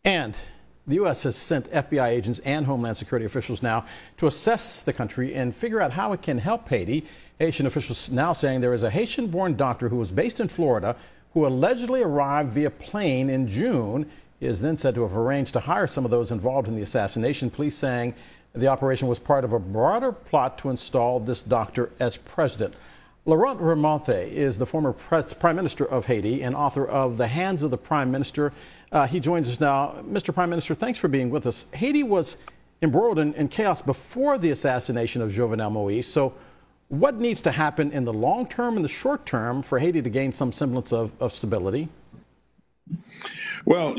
And the U.S. has sent FBI agents and Homeland Security officials now to assess the country and figure out how it can help Haiti. Haitian officials now saying there is a Haitian-born doctor who was based in Florida who allegedly arrived via plane in June. He is then said to have arranged to hire some of those involved in the assassination. Police saying the operation was part of a broader plot to install this doctor as president. Laurent Lamothe is the former Prime Minister of Haiti and author of The Hands of the Prime Minister. He joins us now. Mr. Prime Minister, thanks for being with us. Haiti was embroiled in chaos before the assassination of Jovenel Moise. So what needs to happen in the long term and the short term for Haiti to gain some semblance of stability? Well,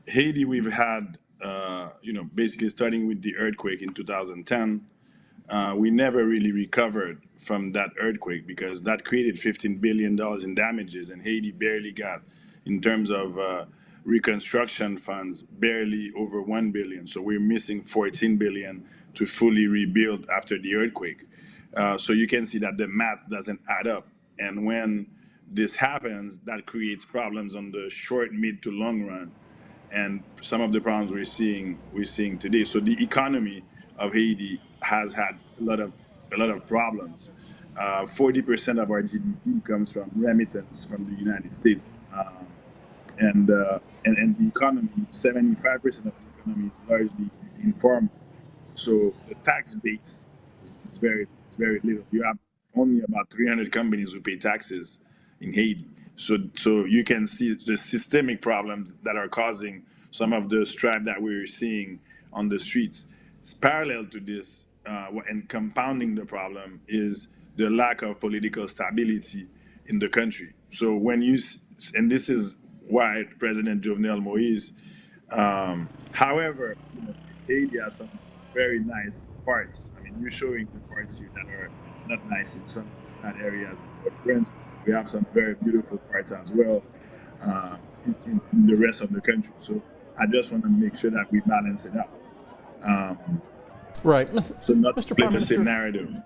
Haiti, we've had, basically starting with the earthquake in 2010, we never really recovered from that earthquake because that created $15 billion in damages, and Haiti barely got, in terms of reconstruction funds, barely over $1 billion. So we're missing $14 billion to fully rebuild after the earthquake. So you can see that the math doesn't add up. And when this happens, that creates problems on the short, mid to long run. And some of the problems we're seeing today. So the economy of Haiti has had a lot of problems. 40% of our GDP comes from remittance from the United States, and the economy, 75% of the economy is largely informal. So the tax base is very little. You have only about 300 companies who pay taxes in Haiti. So you can see the systemic problems that are causing some of the strife that we're seeing on the streets. It's parallel to this, and compounding the problem is the lack of political stability in the country. So and this is why President Jovenel Moise, however, Haiti has some very nice parts. I mean, you're showing the parts here that are not nice in some areas. For instance, we have some very beautiful parts as well in the rest of the country. So I just want to make sure that we balance it out. Right. So not Mr. play Prime the same Minister, narrative.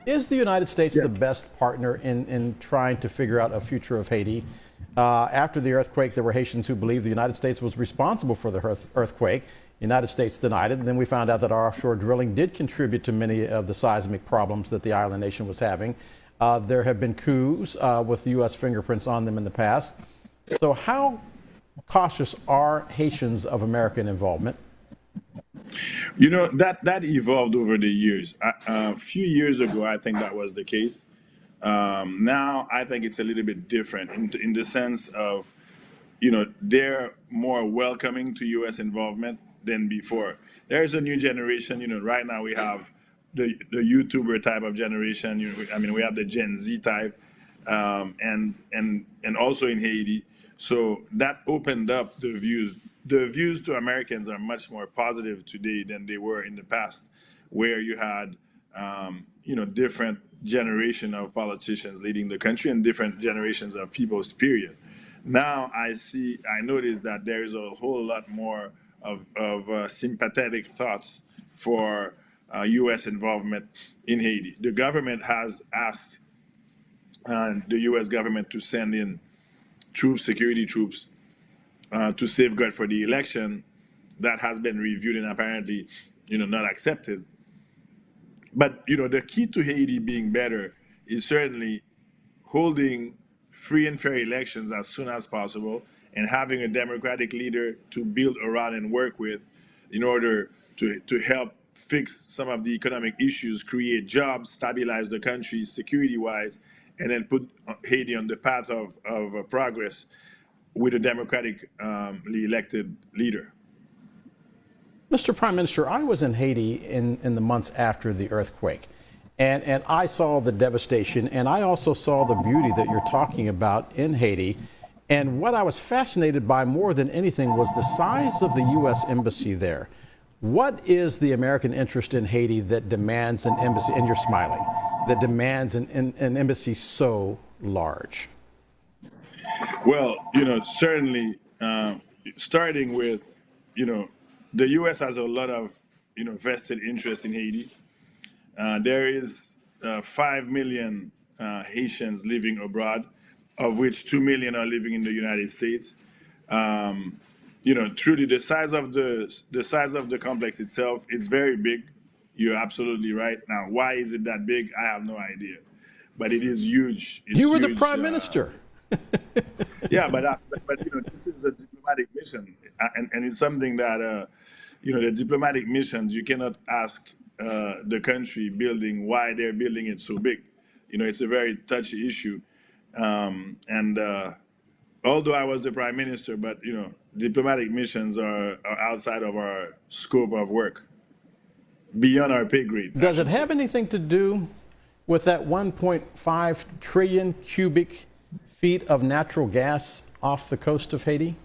is the United States the best partner in trying to figure out a future of Haiti? After the earthquake, there were Haitians who believed the United States was responsible for the earthquake. The United States denied it. And then we found out that our offshore drilling did contribute to many of the seismic problems that the island nation was having. There have been coups with U.S. fingerprints on them in the past. So how cautious are Haitians of American involvement? That evolved over the years. A few years ago, I think that was the case. Now, I think it's a little bit different in the sense of, they're more welcoming to U.S. involvement than before. There's a new generation. Right now we have the YouTuber type of generation. We have the Gen Z type, and also in Haiti. So that opened up the views. The views to Americans are much more positive today than they were in the past, where you had, different generation of politicians leading the country and different generations of people's period. Now I notice that there is a whole lot more of sympathetic thoughts for U.S. involvement in Haiti. The government has asked the U.S. government to send in security troops, to safeguard for the election. That has been reviewed and apparently, not accepted. But, the key to Haiti being better is certainly holding free and fair elections as soon as possible and having a democratic leader to build around and work with in order to help fix some of the economic issues, create jobs, stabilize the country security-wise, and then put Haiti on the path of progress with a democratically elected leader. Mr. Prime Minister, I was in Haiti in the months after the earthquake, and I saw the devastation, and I also saw the beauty that you're talking about in Haiti. And what I was fascinated by more than anything was the size of the U.S. embassy there. What is the American interest in Haiti that demands an embassy, and you're smiling, that demands an embassy so large? Well, certainly, starting with, the U.S. has a lot of, vested interest in Haiti. There is 5 million Haitians living abroad, of which 2 million are living in the United States. truly the size of the complex itself, it's very big. You're absolutely right. Now, why is it that big? I have no idea, but it is huge. It's You were the huge. prime minister. Yeah, but this is a diplomatic mission, and it's something that the diplomatic missions, you cannot ask the country building why they're building it so big. It's a very touchy issue, and although I was the prime minister, but diplomatic missions are outside of our scope of work, beyond our pay grade. Does it have anything to do with that 1.5 trillion cubic feet of natural gas off the coast of Haiti?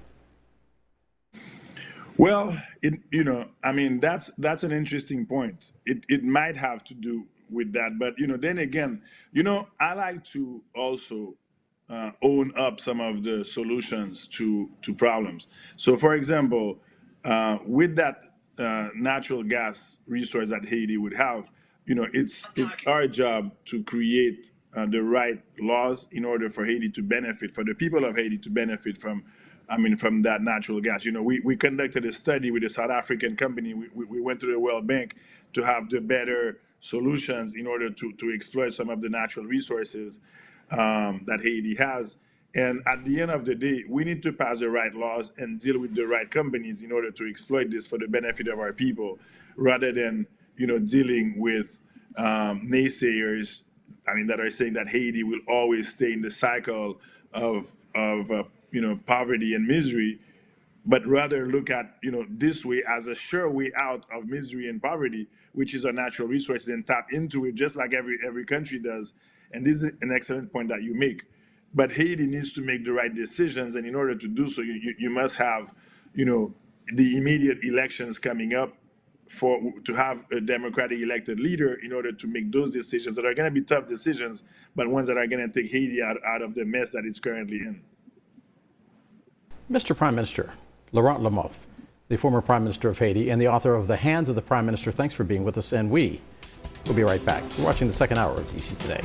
Well, that's an interesting point. It might have to do with that, but then again, I like to also own up some of the solutions to problems. So, for example, with that natural gas resource that Haiti would have, it's our job to create the right laws in order for Haiti to benefit, for the people of Haiti to benefit from that natural gas. We conducted a study with a South African company. We went to the World Bank to have the better solutions in order to exploit some of the natural resources that Haiti has. And at the end of the day, we need to pass the right laws and deal with the right companies in order to exploit this for the benefit of our people, rather than dealing with naysayers. That are saying that Haiti will always stay in the cycle of poverty and misery, but rather look at this way as a sure way out of misery and poverty, which is our natural resources, and tap into it just like every country does. And this is an excellent point that you make. But Haiti needs to make the right decisions, and in order to do so, you must have the immediate elections coming up to have a democratic elected leader in order to make those decisions that are going to be tough decisions, but ones that are going to take Haiti out of the mess that it's currently in. Mr. Prime Minister, Laurent Lamothe, the former Prime Minister of Haiti and the author of The Hands of the Prime Minister, thanks for being with us, and we will be right back. You're watching the second hour of DC Today.